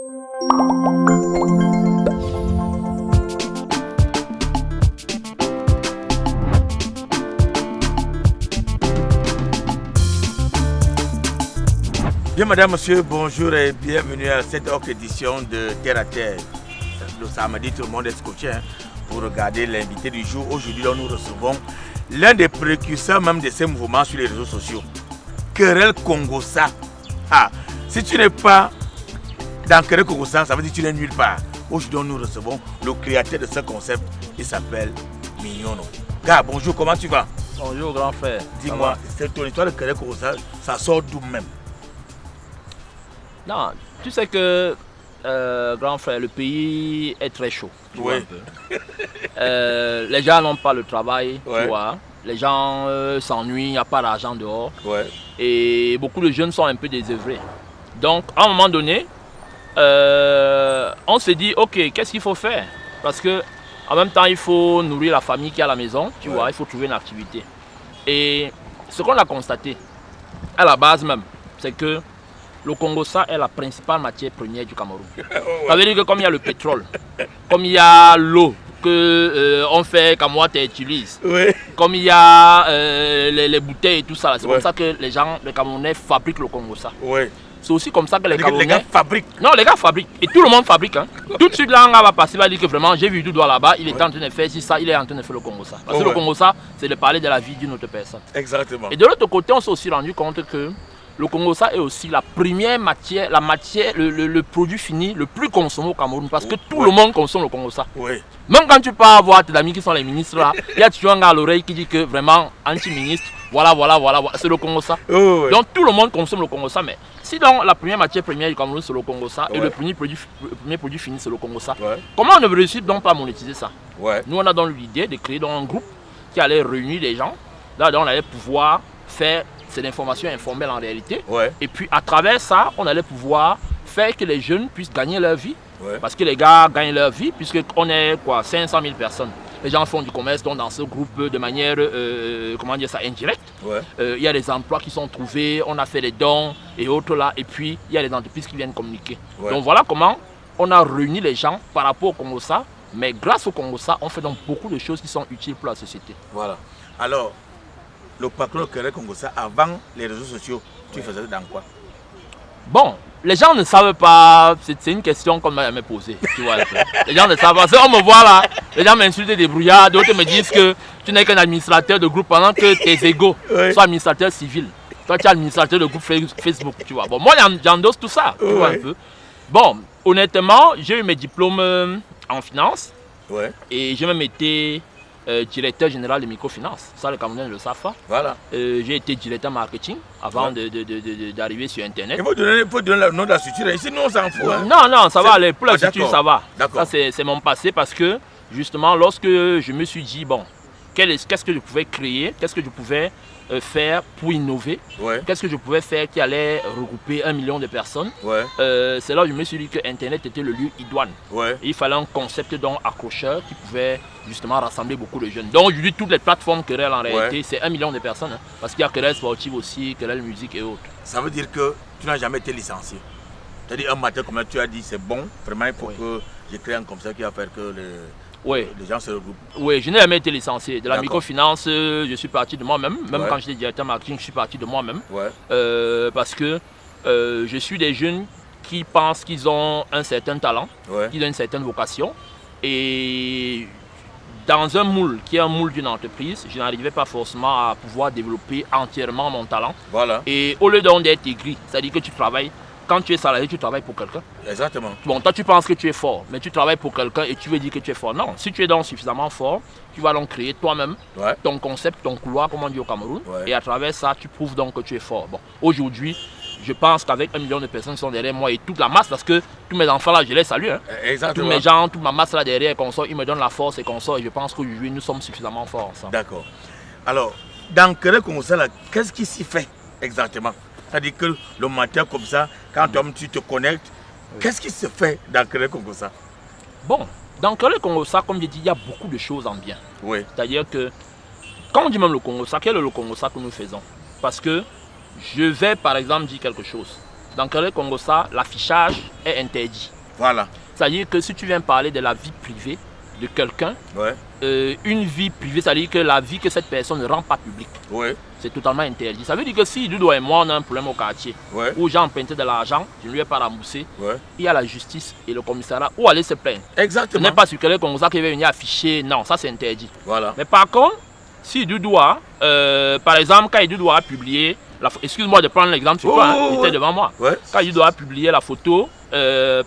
Bien, madame, monsieur, bonjour et bienvenue à cette autre édition de Terre à Terre. Le samedi, tout le monde est scotché pour regarder l'invité du jour. Aujourd'hui, nous recevons l'un des précurseurs même de ces mouvements sur les réseaux sociaux. Kerel Kongosa. Ah, si tu n'es pas dans Kerel Kongosa, ça veut dire que tu n'es nulle part. Aujourd'hui, nous recevons le créateur de ce concept. Il s'appelle Mignono. Gars, bonjour, comment tu vas? Bonjour, grand frère. Dis-moi, cette ton histoire de Kerel Kongosa, ça sort d'où même? Non, tu sais que, grand frère, le pays est très chaud. Tu vois un peu. Les gens n'ont pas le travail, tu vois. Les gens s'ennuient, il n'y a pas d'argent dehors. Et beaucoup de jeunes sont un peu désœuvrés. Donc, à un moment donné, on se dit, ok, qu'est-ce qu'il faut faire? Parce que en même temps, il faut nourrir la famille qui est à la maison, tu vois, il faut trouver une activité. Et ce qu'on a constaté, à la base même, c'est que le Kongosa est la principale matière première du Cameroun. Ça veut dire que comme il y a le pétrole, comme il y a l'eau que on fait Kamoate utilise, comme il y a les bouteilles et tout ça, c'est comme ça que les Camerounais fabriquent le Kongosa. C'est aussi comme ça que les Camerounais... Les gars fabriquent. Non, les gars fabriquent. Et tout le monde fabrique. Hein. Tout de suite, là, on va passer, va dire que vraiment, j'ai vu du doigt là-bas, il est en train de faire ça, il est en train de faire le Kongosa. Parce que le Kongosa, c'est de parler de la vie d'une autre personne. Exactement. Et de l'autre côté, on s'est aussi rendu compte que le Kongosa est aussi la première matière, le produit fini le plus consommé au Cameroun parce que tout le monde consomme le Kongosa. Même quand tu pars voir tes amis qui sont les ministres là, il y a toujours un gars à l'oreille qui dit que vraiment anti-ministre, voilà, c'est le Kongosa. Donc tout le monde consomme le Kongosa, mais si donc la première matière première du Cameroun c'est le Kongosa et le premier produit fini c'est le Kongosa, comment on ne réussit donc pas à monétiser ça? Nous on a donc l'idée de créer donc un groupe qui allait réunir des gens, là on allait pouvoir faire cette information informelle en réalité. Et puis à travers ça, on allait pouvoir faire que les jeunes puissent gagner leur vie. Parce que les gars gagnent leur vie, puisqu'on est quoi, 500 000 personnes. Les gens font du commerce donc, dans ce groupe de manière, comment dire ça, indirecte. Il y a des emplois qui sont trouvés, on a fait des dons et autres là. Et puis il y a des entreprises qui viennent communiquer. Donc voilà comment on a réuni les gens par rapport au Kongosa. Mais grâce au Kongosa, on fait donc beaucoup de choses qui sont utiles pour la société. Voilà. Alors, le parcours Kerel Kongosa, avant les réseaux sociaux, tu faisais dans quoi? Bon, les gens ne savent pas, c'est une question qu'on m'a jamais posée, tu vois. Les gens ne savent pas, on me voit là, les gens m'insultent des brouillards, d'autres me disent que tu n'es qu'un administrateur de groupe pendant que tes égaux sont administrateurs civils. Toi tu es administrateur de groupe Facebook, tu vois. Bon, moi j'endosse tout ça, tu vois un peu. Bon, honnêtement, j'ai eu mes diplômes en finance et je même été directeur général de microfinance, ça les Camerounais ne le savent pas. J'ai été directeur marketing avant d'arriver sur internet. Il faut donner le nom de la structure, ici nous on s'en fout. Non, ça va aller, pour la structure ça va. Ça c'est mon passé parce que justement lorsque je me suis dit bon, qu'est-ce que je pouvais créer, qu'est-ce que je pouvais faire pour innover, qu'est-ce que je pouvais faire qui allait regrouper 1 million de personnes. C'est là où je me suis dit que internet était le lieu idoine. Il fallait un concept donc accrocheur qui pouvait justement rassembler beaucoup de jeunes. Donc aujourd'hui toutes les plateformes Kerel en réalité c'est 1 million de personnes parce qu'il y a Kerel sportive aussi, Kerel musique et autres. Ça veut dire que tu n'as jamais été licencié. C'est-à-dire un matin comme tu as dit c'est bon, vraiment il faut que je crée un concept qui va faire que les gens se regroupent. Je n'ai jamais été licencié. De la microfinance, je suis parti de moi-même. Même quand j'étais directeur marketing, je suis parti de moi-même. Parce que je suis des jeunes qui pensent qu'ils ont un certain talent, qu'ils ont une certaine vocation. Et dans un moule qui est un moule d'une entreprise, je n'arrivais pas forcément à pouvoir développer entièrement mon talent. Et au lieu d'être aigri, c'est-à-dire que tu travailles. Quand tu es salarié, tu travailles pour quelqu'un. Exactement. Bon, toi tu penses que tu es fort, mais tu travailles pour quelqu'un et tu veux dire que tu es fort. Non, si tu es donc suffisamment fort, tu vas donc créer toi-même ton concept, ton couloir, comme on dit au Cameroun. Et à travers ça, tu prouves donc que tu es fort. Bon, aujourd'hui, je pense qu'avec 1 million de personnes qui sont derrière moi et toute la masse, parce que tous mes enfants là, je les salue. Tous mes gens, toute ma masse là derrière, ils me donnent la force et et je pense qu'aujourd'hui, nous sommes suffisamment forts ensemble. D'accord. Alors, dans Kerel Kongosa, qu'est-ce qui s'y fait exactement? C'est-à-dire que le matin comme ça, quand tu te connectes, qu'est-ce qui se fait dans Kerel Kongosa? Bon, dans Kerel Kongosa, comme je dis, il y a beaucoup de choses en bien. C'est-à-dire que, quand on dit même le Kongosa, quel est le Kongosa que nous faisons? Parce que je vais par exemple dire quelque chose. dans Querelle Congossa, l'affichage est interdit. Voilà. C'est-à-dire que si tu viens parler de la vie privée de quelqu'un, une vie privée, c'est-à-dire que la vie que cette personne ne rend pas publique, c'est totalement interdit. Ça veut dire que si Doudou et moi on a un problème au quartier, où j'ai emprunté de l'argent, je ne lui ai pas remboursé, il y a la justice et le commissariat où aller se plaindre. Exactement. Ce n'est pas sur Querelle Congossa qui va venir afficher, non, ça c'est interdit. Voilà. Mais par contre, si Doudou a, par exemple, quand Doudou a publié, excuse-moi de prendre l'exemple sur toi, il était devant moi. Quand Doudou a publié la photo,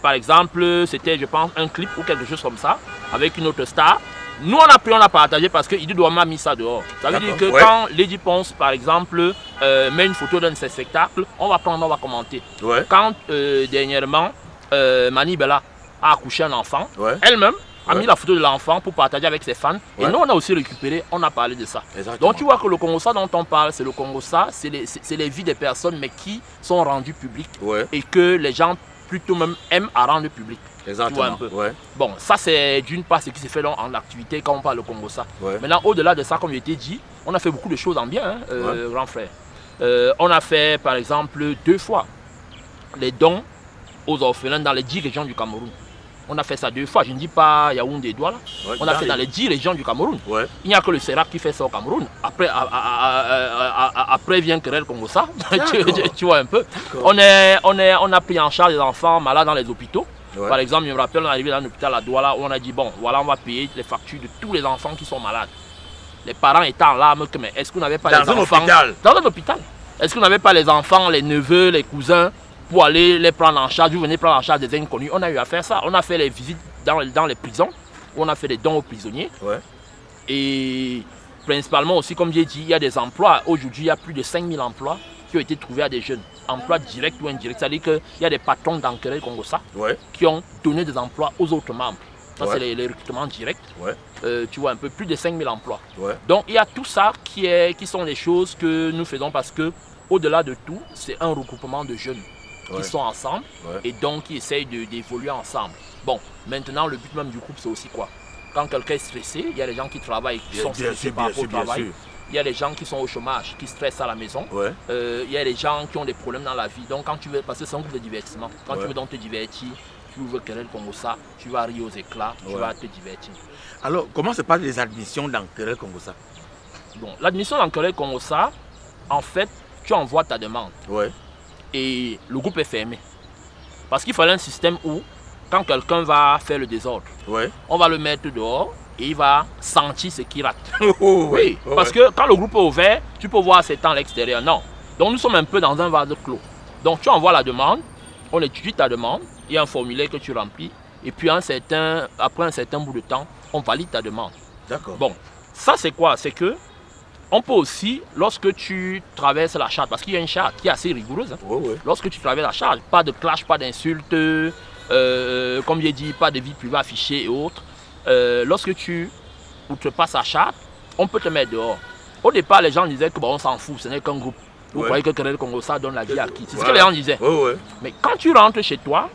par exemple, c'était, je pense, un clip ou quelque chose comme ça, avec une autre star. Nous, on a pris, on a partagé parce que Doudou m'a mis ça dehors. Ça veut dire que quand Lady Ponce, par exemple, met une photo d'un de ses spectacles, on va prendre, on va commenter. Quand, dernièrement, Mani Bella a accouché un enfant, elle-même a mis la photo de l'enfant pour partager avec ses fans. Et nous, on a aussi récupéré, on a parlé de ça. Exactement. Donc, tu vois que le Congossa dont on parle, c'est le Congossa, c'est les vies des personnes, mais qui sont rendues publiques et que les gens plutôt même aiment à rendre public. Exactement. Tu vois un peu. Bon, ça c'est d'une part ce qui se fait en activité quand on parle de Congossa. Maintenant, au-delà de ça, comme je t'ai dit, on a fait beaucoup de choses en bien, grand frère. On a fait par exemple 2 fois les dons aux orphelins dans les 10 régions du Cameroun. On a fait ça 2 fois, je ne dis pas Yaoundé et Douala. On a fait dans les 10 régions du Cameroun. Il n'y a que le CERAP qui fait ça au Cameroun. Après vient Querelle Congossa. Tu vois un peu. On a pris en charge les enfants malades dans les hôpitaux. Par exemple, je me rappelle, on est arrivé dans l'hôpital à Douala où on a dit bon, voilà, on va payer les factures de tous les enfants qui sont malades. Les parents étaient en larmes, mais est-ce qu'on n'avait pas les enfants dans un hôpital? Est-ce qu'on n'avait pas les enfants, les neveux, les cousins pour aller les prendre en charge, vous venez prendre en charge des inconnus? On a eu à faire ça. On a fait les visites dans les prisons, où on a fait des dons aux prisonniers. Et principalement aussi, comme j'ai dit, il y a des emplois. Aujourd'hui, il y a plus de 5000 emplois qui ont été trouvés à des jeunes. Emplois directs ou indirects. C'est-à-dire qu'il y a des patrons dans Querelle Congossa qui ont donné des emplois aux autres membres. Ça, c'est les recrutements directs. Tu vois un peu plus de 5000 emplois. Donc, il y a tout ça qui sont les choses que nous faisons parce que, au-delà de tout, c'est un regroupement de jeunes qui sont ensemble et donc qui essayent d'évoluer ensemble. Bon, maintenant, le but même du groupe, c'est aussi quoi? Quand quelqu'un est stressé, il y a des gens qui travaillent, qui sont stressés par rapport au travail. Il y a des gens qui sont au chômage, qui stressent à la maison. Il y a des gens qui ont des problèmes dans la vie. Donc, quand tu veux, parce que c'est un groupe de divertissement, quand tu veux donc te divertir, tu ouvres Querelle Congossa, tu vas rire aux éclats, tu vas te divertir. Alors, comment se passent les admissions dans Querelle Congossa? Bon, l'admission dans Querelle Congossa, en fait, tu envoies ta demande. Et le groupe est fermé. Parce qu'il fallait un système où, quand quelqu'un va faire le désordre, on va le mettre dehors et il va sentir ce qu'il rate. Parce que quand le groupe est ouvert, tu peux voir ses temps à l'extérieur. Non. Donc nous sommes un peu dans un vase clos. Donc tu envoies la demande, on étudie ta demande, il y a un formulaire que tu remplis, et puis après un certain bout de temps, on valide ta demande. D'accord. Bon, ça c'est quoi? C'est que on peut aussi, lorsque tu traverses la charte, parce qu'il y a une charte qui est assez rigoureuse, lorsque tu traverses la charte, pas de clash, pas d'insultes, comme j'ai dit, pas de vie privée affichée et autres. Lorsque tu outrepasses la charte, on peut te mettre dehors. Au départ, les gens disaient que bon, on s'en fout, ce n'est qu'un groupe. Vous croyez que Querelle Congossa donne la vie à qui? C'est ce que les gens disaient. Mais quand tu rentres chez toi,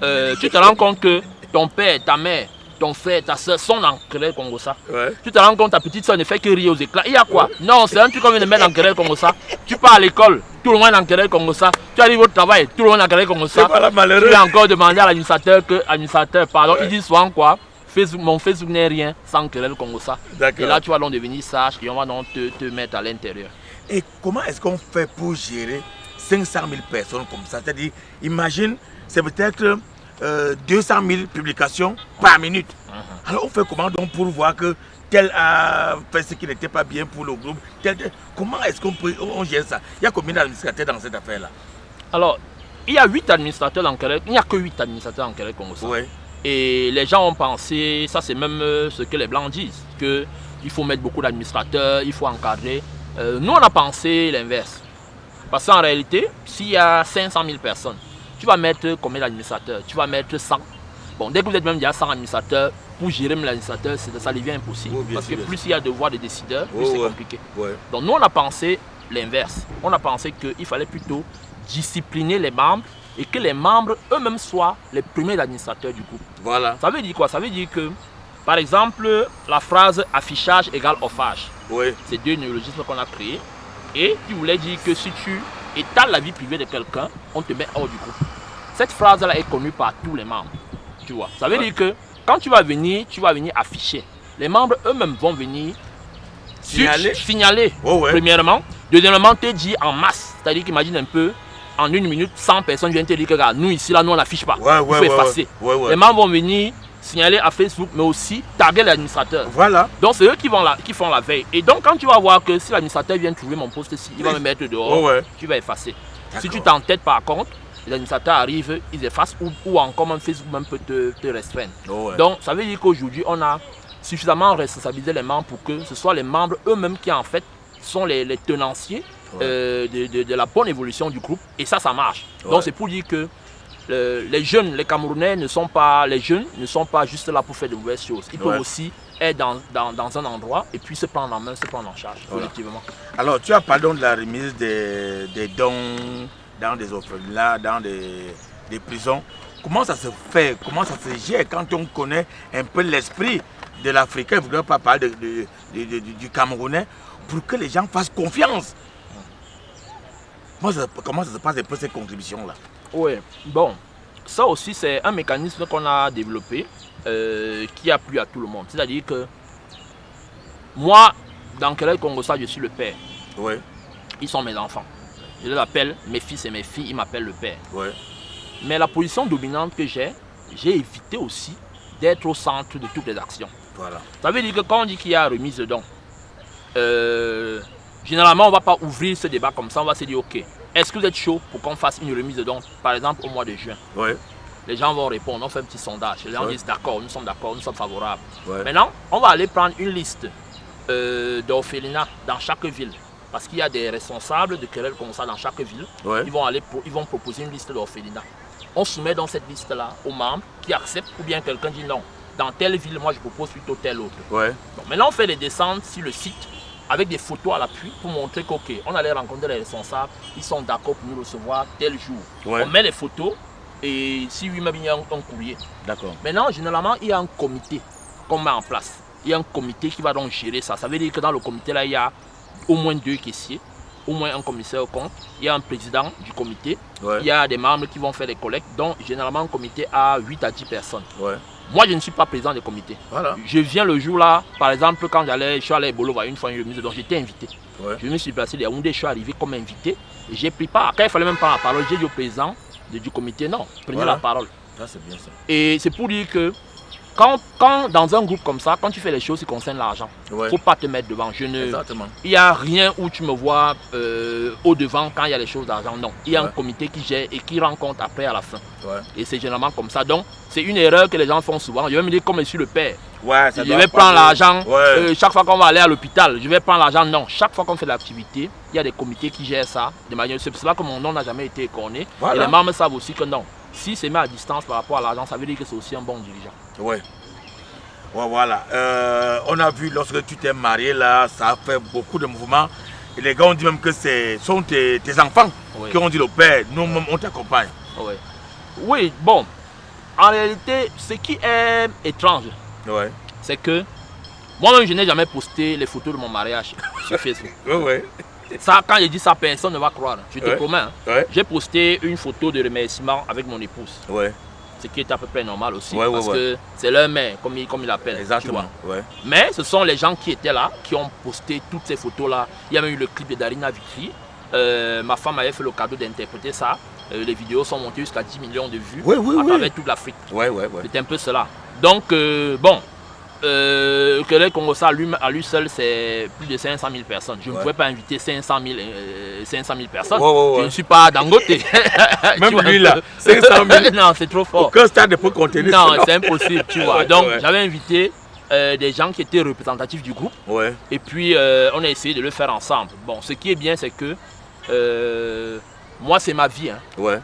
tu te rends compte que ton père, ta mère, ton frère, ta soeur sont dans Querelle Congossa. Tu te rends compte que ta petite soeur ne fait que rire aux éclats. Il y a quoi? Non, c'est un truc qu'on vient de mettre dans Querelle Congossa. Tu pars à l'école, tout le monde est dans Querelle Congossa. Tu arrives au travail, tout le monde est dans Querelle Congossa. Tu vas encore demander à l'administrateur il dit souvent quoi? Mon Facebook n'est rien sans Querelle Congossa. Et là, tu vas donc devenir sage et on va donc te mettre à l'intérieur. Et comment est-ce qu'on fait pour gérer 500 000 personnes comme ça? C'est-à-dire, imagine, c'est peut-être 200 000 publications par minute. Alors on fait comment donc pour voir que tel a fait ce qui n'était pas bien pour le groupe? Comment est-ce qu'on gère ça? Il y a combien d'administrateurs dans cette affaire-là? Alors, il y a 8 administrateurs dans Querelle. Il n'y a que 8 administrateurs dans Querelle Congossa. Et les gens ont pensé, ça c'est même ce que les Blancs disent, qu'il faut mettre beaucoup d'administrateurs, il faut encadrer. Nous on a pensé l'inverse. Parce qu'en réalité, s'il y a 500 000 personnes, tu vas mettre combien d'administrateurs? Tu vas mettre 100. Bon, dès que vous êtes même déjà 100 administrateurs, pour gérer l'administrateur, ça devient impossible. Parce que plus il y a de voix de décideurs, plus c'est compliqué. Donc nous on a pensé l'inverse. On a pensé qu'il fallait plutôt discipliner les membres et que les membres eux-mêmes soient les premiers administrateurs du groupe. Voilà. Ça veut dire quoi? Ça veut dire que, par exemple, la phrase affichage égale offage. C'est 2 néologismes qu'on a créés. Et tu voulais dire que si tu étale la vie privée de quelqu'un, on te met hors du groupe. Cette phrase-là est connue par tous les membres. Tu vois. Ça veut dire que quand tu vas venir afficher. Les membres eux-mêmes vont venir signaler premièrement. Deuxièmement, te dire en masse. C'est-à-dire qu'imagine un peu, en 1 minute, 100 personnes viennent te dire que regarde, nous ici, là, nous on n'affiche pas. Il faut effacer. Les membres vont venir signaler à Facebook, mais aussi taguer l'administrateur. Voilà. Donc c'est eux qui font la veille. Et donc quand tu vas voir que si l'administrateur vient trouver mon poste ici, il va me mettre dehors, tu vas effacer. Si tu t'entêtes par contre, l'administrateur arrive, ils effacent ou encore même Facebook même peut te restreindre. Donc ça veut dire qu'aujourd'hui on a suffisamment responsabilisé les membres pour que ce soit les membres eux-mêmes qui en fait sont les tenanciers de la bonne évolution du groupe. Et ça marche. Donc c'est pour dire que les jeunes, les Camerounais ne sont pas juste là pour faire de mauvaises choses. Ils peuvent aussi être dans un endroit et puis se prendre en main, se prendre en charge collectivement. Alors tu as parlé de la remise des dons dans des orphelinats, dans des prisons. Comment ça se fait? Comment ça se gère quand on connaît un peu l'esprit de l'Africain? Je ne voudrais pas parler du Camerounais pour que les gens fassent confiance. Comment ça se passe un peu ces contributions-là? Oui, bon, ça aussi c'est un mécanisme qu'on a développé qui a plu à tout le monde. C'est-à-dire que moi, dans Querelle Congossa, je suis le père. Ils sont mes enfants. Je les appelle mes fils et mes filles, ils m'appellent le père. Mais la position dominante que j'ai évité aussi d'être au centre de toutes les actions. Ça veut dire que quand on dit qu'il y a remise de dons, généralement on ne va pas ouvrir ce débat comme ça, on va se dire ok. Est-ce que vous êtes chaud pour qu'on fasse une remise de dons, par exemple au mois de juin? Les gens vont répondre, on fait un petit sondage. Les gens disent d'accord, nous sommes favorables. Maintenant, on va aller prendre une liste d'orphelinats dans chaque ville. Parce qu'il y a des responsables de querelles comme ça dans chaque ville. Ils vont proposer une liste d'orphelinats. On soumet dans cette liste-là aux membres qui acceptent ou bien quelqu'un dit non. Dans telle ville, moi je propose plutôt telle autre. Donc, maintenant, on fait les descentes sur le site avec des photos à l'appui pour montrer qu'on allait rencontrer les responsables, ils sont d'accord pour nous recevoir tel jour. On met les photos et si oui, même il y a un courrier. Maintenant, généralement, il y a un comité qu'on met en place. Il y a un comité qui va donc gérer ça. Ça veut dire que dans le comité, là, il y a au moins 2 caissiers, au moins un commissaire au compte, il y a un président du comité, il y a des membres qui vont faire les collectes. Donc, généralement, un comité a 8 à 10 personnes. Moi, je ne suis pas président du comité. Je viens le jour là, par exemple, quand je suis allé à Ebolo voir une fois une remise, donc j'étais invité. Je me suis placé de Yaoundé, je suis arrivé comme invité. Et j'ai pris part. Quand il fallait même prendre la parole, j'ai dit au président du comité, non, prenez la parole. Ça, c'est bien ça. Et c'est pour dire que quand dans un groupe comme ça, quand tu fais les choses qui concernent l'argent, il ne faut pas te mettre devant. Il n'y a rien où tu me vois au devant quand il y a les choses d'argent. Non, il y a un comité qui gère et qui rend compte après à la fin. Et c'est généralement comme ça. Donc, c'est une erreur que les gens font souvent. Je vais me dire, comme je suis le père, je vais prendre l'argent. Chaque fois qu'on va aller à l'hôpital, je vais prendre l'argent. Non, chaque fois qu'on fait l'activité, il y a des comités qui gèrent ça. C'est pour cela que mon nom n'a jamais été écorné. Et les membres savent aussi que non. Si c'est mis à distance par rapport à l'argent, ça veut dire que c'est aussi un bon dirigeant. Voilà. On a vu lorsque tu t'es marié, là, ça a fait beaucoup de mouvements. Et les gars ont dit même que ce sont tes enfants qui ont dit le père, nous on t'accompagne. Oui, bon. En réalité, ce qui est étrange, c'est que moi-même, je n'ai jamais posté les photos de mon mariage sur Facebook. Ça, quand je dis ça, personne ne va croire. Je te promets. J'ai posté une photo de remerciement avec mon épouse. Ce qui est à peu près normal aussi. Parce que c'est leur mère, comme il l'appelle. Exactement. Mais ce sont les gens qui étaient là, qui ont posté toutes ces photos-là. Il y a même eu le clip de Darina Vitry. Ma femme avait fait le cadeau d'interpréter ça. Les vidéos sont montées jusqu'à 10 millions de vues à travers toute l'Afrique. C'était un peu cela. Donc, bon. Querelle Congossa à lui seul, c'est plus de 500 000 personnes. Je ne pouvais pas inviter 500 000 personnes. Je ne suis pas Dangote. Même lui là, 500 000. Non, c'est trop fort. Aucun stade ne peut contenir. Non, c'est impossible, tu vois. Donc, j'avais invité des gens qui étaient représentatifs du groupe. Et puis, on a essayé de le faire ensemble. Bon, ce qui est bien, c'est que moi, c'est ma vie.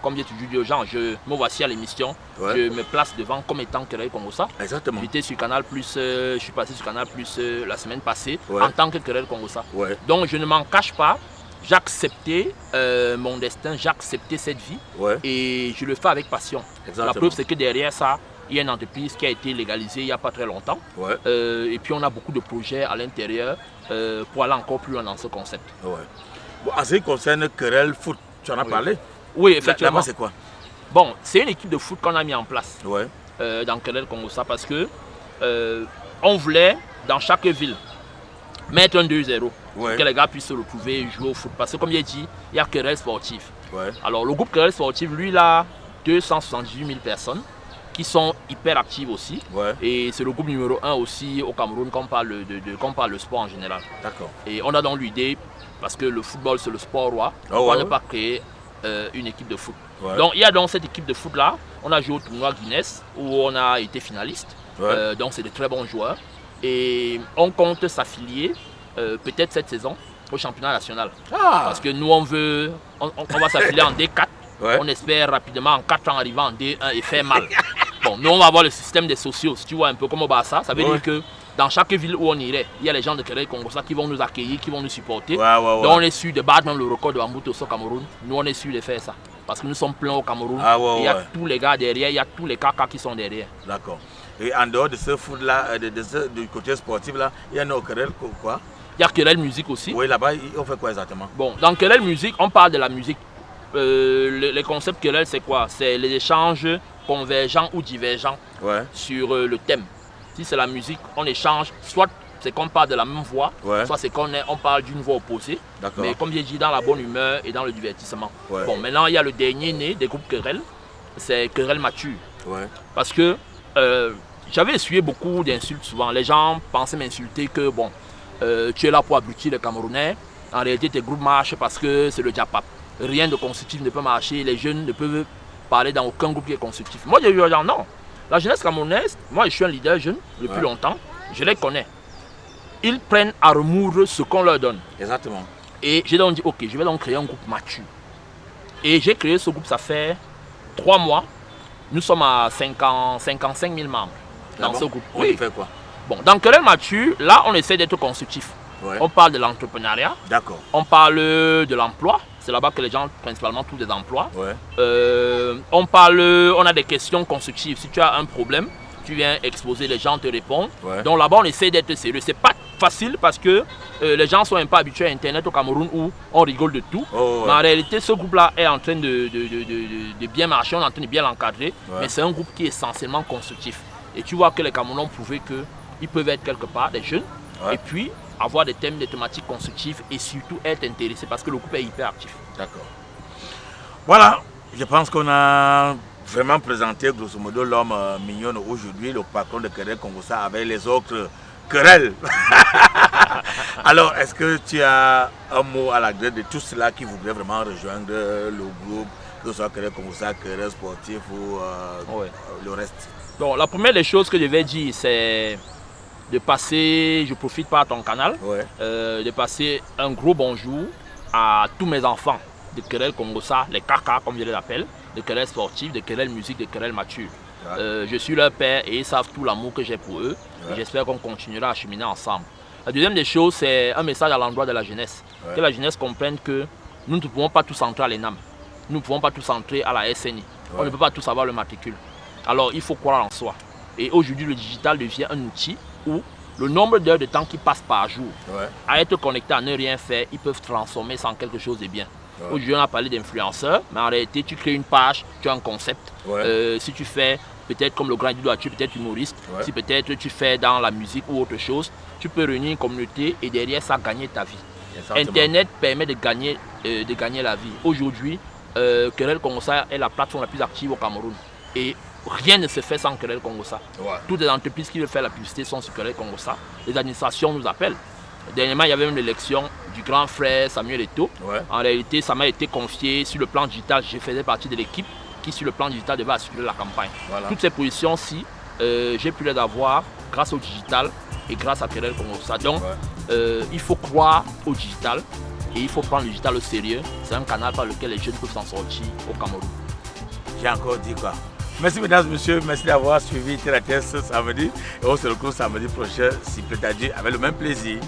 Comme j'ai toujours dit aux gens, je me voici à l'émission. Je me place devant comme étant Querelle Congossa. J'étais sur Canal+, je suis passé sur Canal+, la semaine passée en tant que Querelle Congossa. Donc, je ne m'en cache pas. J'ai accepté mon destin, j'ai accepté cette vie et je le fais avec passion. La preuve, c'est que derrière ça, il y a une entreprise qui a été légalisée il n'y a pas très longtemps. Et puis, on a beaucoup de projets à l'intérieur pour aller encore plus loin dans ce concept. En ce qui concerne Querelle Foot, tu en as parlé. Oui, effectivement. Là-bas, c'est quoi? Bon, c'est une équipe de foot qu'on a mis en place Ouais. dans Kerel Kongossa parce que on voulait, dans chaque ville, mettre un 2-0 pour que les gars puissent se retrouver et jouer au foot. Parce que comme il a dit, il y a Kerel Sportif. Ouais. Alors le groupe Kerel Sportif, lui, il a 278 000 personnes qui sont hyper actives aussi. Ouais. Et c'est le groupe numéro 1 aussi au Cameroun quand on parle de sport en général. D'accord. Et on a donc l'idée, parce que le football c'est le sport roi, pourquoi ne pas créer une équipe de foot. Ouais. Donc il y a donc cette équipe de foot là, on a joué au tournoi Guinness où on a été finaliste. Ouais. Donc c'est de très bons joueurs. Et on compte s'affilier peut-être cette saison au championnat national. Parce que nous on va s'affilier en D4. Ouais. On espère rapidement en 4 ans arriver en D1 et faire mal. Bon, nous on va avoir le système des sociaux, si tu vois un peu comment va ça. Ça veut dire que dans chaque ville où on irait, il y a les gens de Kerel Kongossa qui vont nous accueillir, qui vont nous supporter. Donc on est sûr de battre même le record de Bambuto au Cameroun. Nous on est sûr de faire ça. Parce que nous sommes pleins au Cameroun. Il y a tous les gars derrière, il y a tous les caca qui sont derrière. D'accord. Et en dehors de ce foot-là, du côté sportif-là, il y a nos Kerel quoi? Il y a Kerel Musique aussi. Oui, là-bas, on fait quoi exactement? Bon, dans Kerel Musique, on parle de la musique. Les concepts Kerel, c'est quoi? C'est les échanges convergents ou divergents sur le thème. Si c'est la musique, on échange, soit c'est qu'on parle de la même voix, soit c'est qu'on parle d'une voix opposée. Mais comme j'ai dit, dans la bonne humeur et dans le divertissement. Bon, maintenant, il y a le dernier né des groupes Kerel, c'est Kerel Mature. Parce que j'avais essuyé beaucoup d'insultes souvent. Les gens pensaient m'insulter que, bon, tu es là pour abrutir les Camerounais. En réalité, tes groupes marchent parce que c'est le Diapap. Rien de constructif ne peut marcher. Les jeunes ne peuvent parler dans aucun groupe qui est constructif. Moi, j'ai eu dire non. La jeunesse camerounaise, moi, je suis un leader jeune depuis longtemps. Je les connais. Ils prennent à remoudre ce qu'on leur donne. Exactement. Et j'ai donc dit, ok, je vais donc créer un groupe mature. Et j'ai créé ce groupe, ça fait 3 mois. Nous sommes à 55 000 membres dans ce groupe. On fait quoi? Bon, dans Kerel Mature, là, on essaie d'être constructif. On parle de l'entrepreneuriat. D'accord. On parle de l'emploi. C'est là-bas que les gens, principalement, trouvent des emplois. On a des questions constructives. Si tu as un problème, tu viens exposer, les gens te répondent. Donc là-bas, on essaie d'être sérieux. C'est pas facile parce que les gens sont un peu habitués à Internet au Cameroun où on rigole de tout. Mais en réalité, ce groupe-là est en train de bien marcher, on est en train de bien l'encadrer. Mais c'est un groupe qui est essentiellement constructif. Et tu vois que les Camerounais ont prouvé qu'ils peuvent être quelque part des jeunes. Et puis, avoir des thèmes, des thématiques constructives et surtout être intéressé parce que le groupe est hyper actif. D'accord. Voilà, je pense qu'on a vraiment présenté grosso modo l'homme mignon aujourd'hui, le patron de Kerel Kongossa avec les autres querelles. Alors, est-ce que tu as un mot à la grève de tous ceux-là qui voudraient vraiment rejoindre le groupe, que ce soit Kerel Kongossa, Kerel Sportif ou le reste? Donc, la première des choses que je vais dire, c'est de passer, je profite par ton canal, de passer un gros bonjour à tous mes enfants de Kerel Kongossa, les caca comme je les appelle, de Kerel Sportif, de Kerel Musique, de Kerel Mature. Je suis leur père et ils savent tout l'amour que j'ai pour eux. J'espère qu'on continuera à cheminer ensemble. La deuxième des choses, c'est un message à l'endroit de la jeunesse. Que la jeunesse comprenne que nous ne pouvons pas tous entrer à l'ENAM. Nous ne pouvons pas tous entrer à la SNI. On ne peut pas tous avoir le matricule. Alors il faut croire en soi. Et aujourd'hui, le digital devient un outil où le nombre d'heures de temps qu'ils passent par jour à être connectés, à ne rien faire, ils peuvent transformer ça en quelque chose de bien. Aujourd'hui, on a parlé d'influenceurs, mais en réalité, tu crées une page, tu as un concept. Si tu fais peut-être comme le grand Dido, tu es peut-être humoriste. Si peut-être tu fais dans la musique ou autre chose, tu peux réunir une communauté et derrière ça, gagner ta vie. Internet permet de gagner la vie. Aujourd'hui, Kerel Kongossa est la plateforme la plus active au Cameroun. Et rien ne se fait sans Kerel Kongossa. Toutes les entreprises qui veulent faire la publicité sont sur Kerel Kongossa. Les administrations nous appellent. Dernièrement, il y avait même l'élection du grand frère Samuel Eto'o. En réalité, ça m'a été confié sur le plan digital. Je faisais partie de l'équipe qui, sur le plan digital, devait assurer la campagne. Toutes ces positions-ci, j'ai pu les avoir grâce au digital et grâce à Kerel Kongossa. Donc, il faut croire au digital et il faut prendre le digital au sérieux. C'est un canal par lequel les jeunes peuvent s'en sortir au Cameroun. J'ai encore dit quoi? Merci mesdames et messieurs, merci d'avoir suivi Terre à Terre ce samedi. Et on se retrouve samedi prochain, si peut-être Dieu, avec le même plaisir.